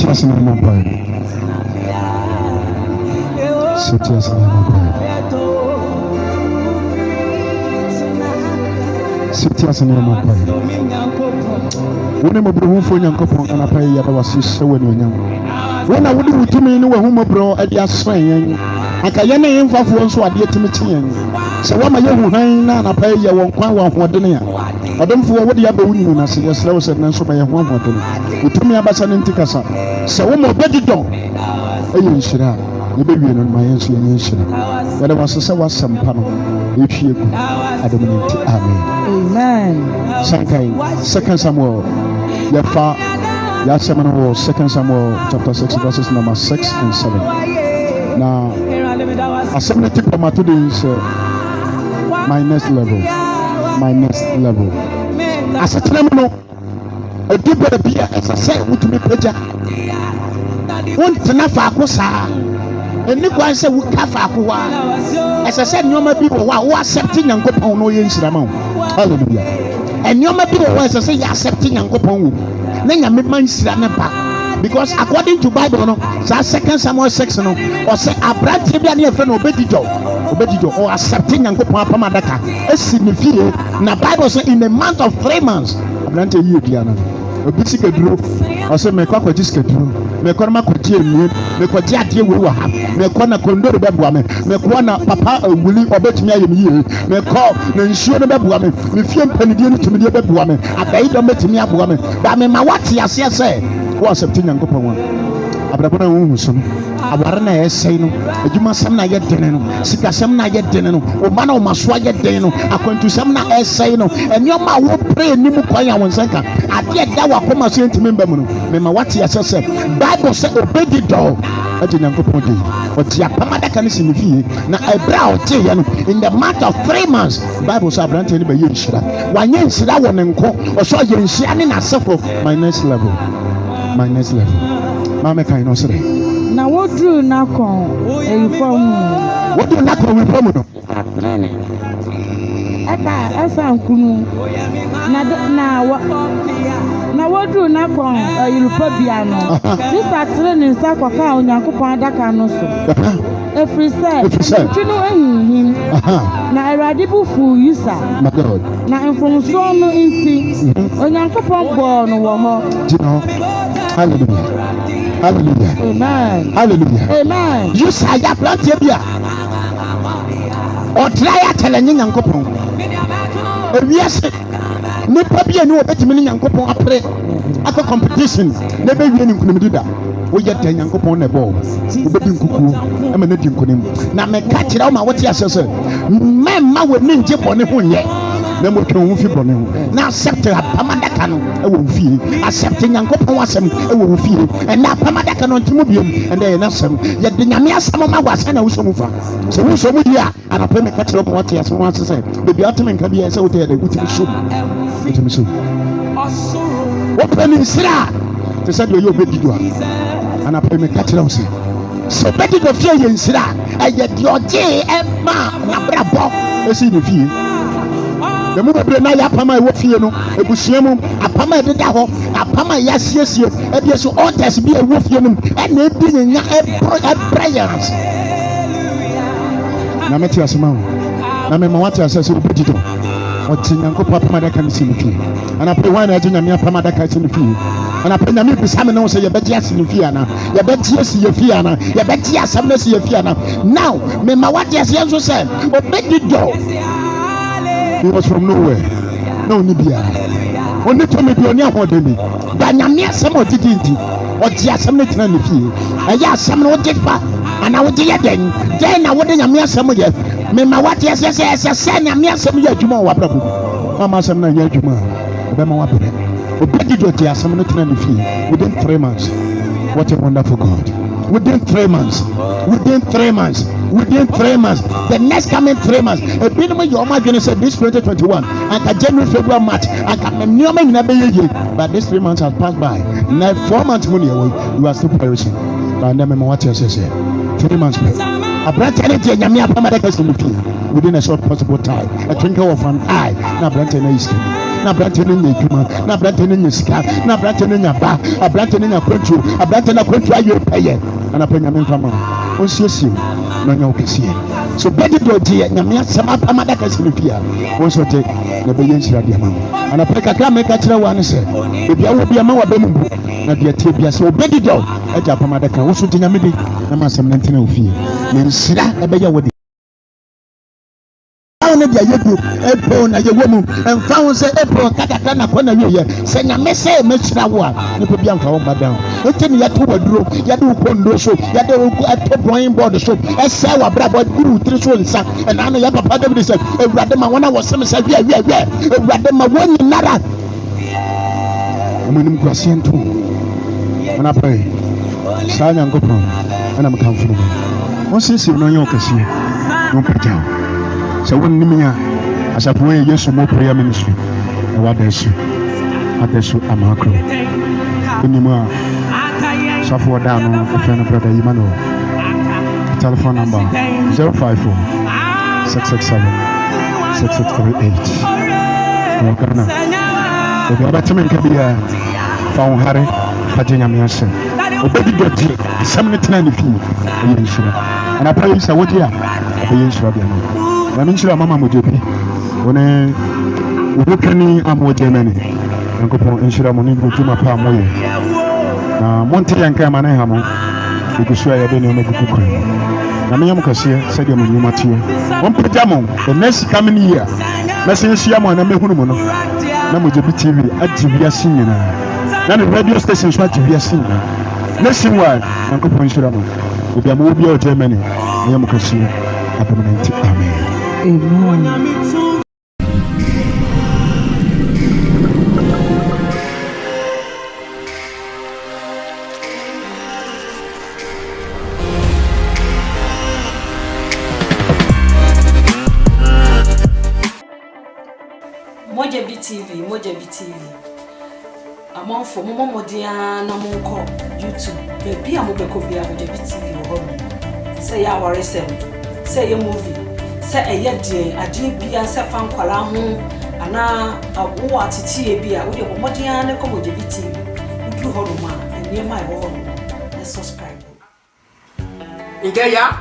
Sitias in my brain. Sitias in my brain. Sitias in my brain. When I'm a bro for young couple and I pay at our sister when you're young. When I would do to me, no home bro at your swing. I can't name for once what dear to me. So, what my young man and I pay you one what dinner. I don't for what the other women I see as slow as and so by a one what you told me about an inticasa. So, one more better dog. You should have. You baby on my answer. But I was a some panel. If you I don't need to. Amen. Second Samuel. Your far. That Samuel, 2 Samuel chapter 6 verses number 6 and 7. Now, assembly tip of my today is my next level. As a terminal, a deeper beer as I said, would me pleasure. One Tanafa, and Nico said, we Kafa. As I said, no more people who are accepting and go on no yin Ramon. Hallelujah. And no more people who are saying accepting and go on. Then you make man because according to Bible, no, 2 Samuel 6, no, or say Abraham Tibiani friend Obedijo or accepting and go Pamadaka. It's significant. Now Bible say in a month of 3 months, Abraham Tibiani. A basic drew, or say me kwa jiska drew, me kwa makutie me kwa tiatie we wa me kwa na kondoro bebuame, me kwa na papa wuli obetumi ayemi me kwa na nsuo no bebuame, me fie mpanidie no tumi de bebuame, abai do betumi abuame, ba me ma wate ase se wo accepting Nyankopɔn wa. Abrabona wo so no aware na yɛsɛe no adwuma sam na yɛ dene no sika sam na yɛ dene no o ma na o maso yɛ dene no akwantu sam na ɛsɛe no ɛnyɔma wo pray ni mu kwan ya wo nsanka ade da wa koma so ntimi mba mu no me ma wate asɛ Bible sɛ obedi dɔ ade Nyankopɔn de ɔte apamadaka ne sinifie na ebra ɔte yɛ no in the month of 3 months Bible sɛ abrante ne ba yɛ nhyira wanyɛ nhyira wɔ ne nko ɔsɔ yɛ nhyira ne nasefo my next level Mama kind of say. Now what drew Nakon reform? What do Nakon reform? Asa Kunu. Now what drew Nakon Europeano? This actually in Sakaka on Yakupa Dakanoso. Every said, you know him. Now I radical fool you, sir. My God. Now from so no inti on Yakupa born or Hallelujah. Amen. Hallelujah. Amen. You say ya plant bia. Or try telling Nyankopɔn. Ewiase. Nipa bia no obetimi Nyankopɔn apre. Aka competition. Na be wie ni nkunimdi da. Wo ye dan Nyankopɔn na bɔ. Obedi nkuku. Ema na di nkunim. Na me ka kyerɛ wo ma wote asese. Memma wo ni nje bɔne ho nyɛ. Na mo twa wo fi bɔne ho. Na accept apamadaka no e wo fie. Accept Nyankopɔn asɛm e wo fie. And na apamadaka no ntimo biem. And then na asɛm. Ye de nyame asɛm ma wa sɛ na wo so mu fa. So wo so mu yi a ana pe me ka kyerɛ wo wote asɛm wa sɛ. Bebi ateme nka bia sɛ wote ya de wutimi so. What when in Sira? They said you obedi do. And I pray me catch them say. So bedi do fear in Sira. And yet your day Emma na brabo. E see the fear. The move be na ya pama e wo fear no. Ebusua mu apama e deda ho. Apama ya siesie. E bi so orders bi e wo fear no. E na e bi nya e prayers. Na me ti asema ho. Na me ma wati asese obedi do. Oti Nyankopɔn apamadaka ne sinifie ana pe wan na agye nyame apamadaka sinifie ana pe nyame bisa me no sɛ yɛbɛgye asinifie ana yɛbɛgye asiyefie ana yɛbɛgye asɛm na asiyefie ana now me ma wate asɛ nso sɛ obedi do he was from nowhere no ni bia oni to me bi oni ahoɔden bi ba nyame asɛm ɔdidi nti ɔgye asɛm na tena ne fie ɛyɛ asɛm na ɔgye fa ana wode yɛ den na wode nyame asɛm yɛ me ma wate sɛ nyame asɛm yɛ adwuma wɔ abrabɔ mama asɛm na yɛ adwuma ɔbɛma wabrɛ obedi do te asɛm no tena ne fie within 3 months. What a wonderful God. Within 3 months, the next coming 3 months, a minimum your margin said this 2021, and January, February, March, but these 3 months have passed by. Now 4 months money away, you are still perishing. But never what you say. 3 months. A branch energy and Yamia Pamadaka within a short possible time. A twinkle of an eye. Now branch energy. na abrante no nya adwuma na abrante no nya sika na abrante no nya ba abrante no nya kwantu abrante na kwantu ayo peye ana pa nyame mfama onsiesie na nya okesiye so bedi do die nyame asem apamada ka sinifia wonso te na be yenhyira de ama ana pa kakra me ka kire wa ne se ebia wo bia ma wa be mu na de tie bia se obedi do aja apamada ka wonso te nyame de na ma asem nantena ofie ne nsira ebe ya wo ne dia yedu epo na ye womu emfa ho se epo kakaka na kona yeye se nyame se mechira wo a ne pe bia mfa wo madan etemi ya to waduro ya de kondo so ya de eto drawing board so ese wa bra board guru tiri so nsa na no ya papa David se ewurade ma wona wo sem se wi ewurade ma woni nara omenim kwasiento na pray sa nyankopon ana mkamfo no won sisi no yon kase no pajao so when nimia asafo Yesu mo prayer ministry e wa adesu amakro enima safo dano friend brother Emmanuel telephone number 054 667 6638 wakana obi abatime nkabia fa on hare fagenya miase obedi doti samne tena ni fi yinshira ana prayer sa wodi a yinshira bia na minshira mama mojepi one ubukani amojemeni nkopon inshira mo ni gutuma pa moye na monte yanka mane ha mo ikushua ya bene no bukukuru na menyam kase sede mo nyuma tie on pejamo the next coming year na sinshia mo na mehunu mo no na mojebi TV ajibia sinyina na the radio station so ajibia sinyina nationwide nkopon inshira mo obi amo obi o Germany menyam kase amen. Amen. Mojabi TV. Among for Momo Dia na Monko YouTube. Baby amobeko bia Mojabi TV ho. Say ya worry say your movie. Say a yedi ade bia se fa nkwala ho ana awo atiti e bia wo de Momodia na Mojabi TV. Udu ho no ma enema e ho no. Let's subscribe. Inke ya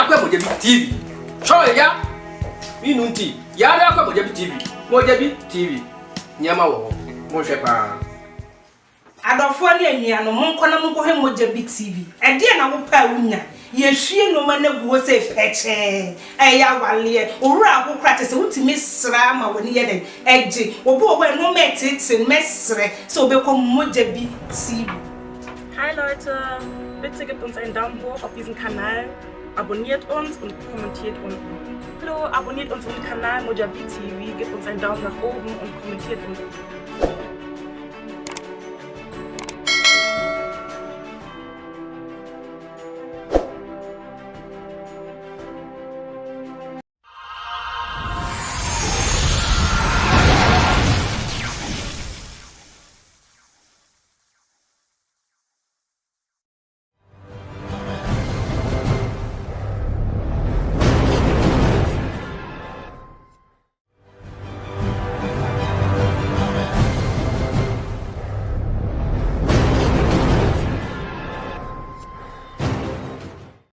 kwa Mojabi TV. Show ya minunti ya kwa Mojabi TV. Mojabi TV. Nyama wo mo hwe pa. Adofo ne anuano monko na monko he Mojabi TV. E de na wo pa wunya. Ye hwie no ma na guo se feche. Ya wale owura akokra te se wutimi sra ma woni ye den. Eje obo we no metete mesre so obekọ Mojabi TV. Hi Leute, bitte gebt uns einen Daumen hoch auf diesen Kanal, abonniert uns und kommentiert unten. Hallo, abonniert unseren Kanal Mojabi TV, gebt uns einen Daumen nach oben und kommentiert unten.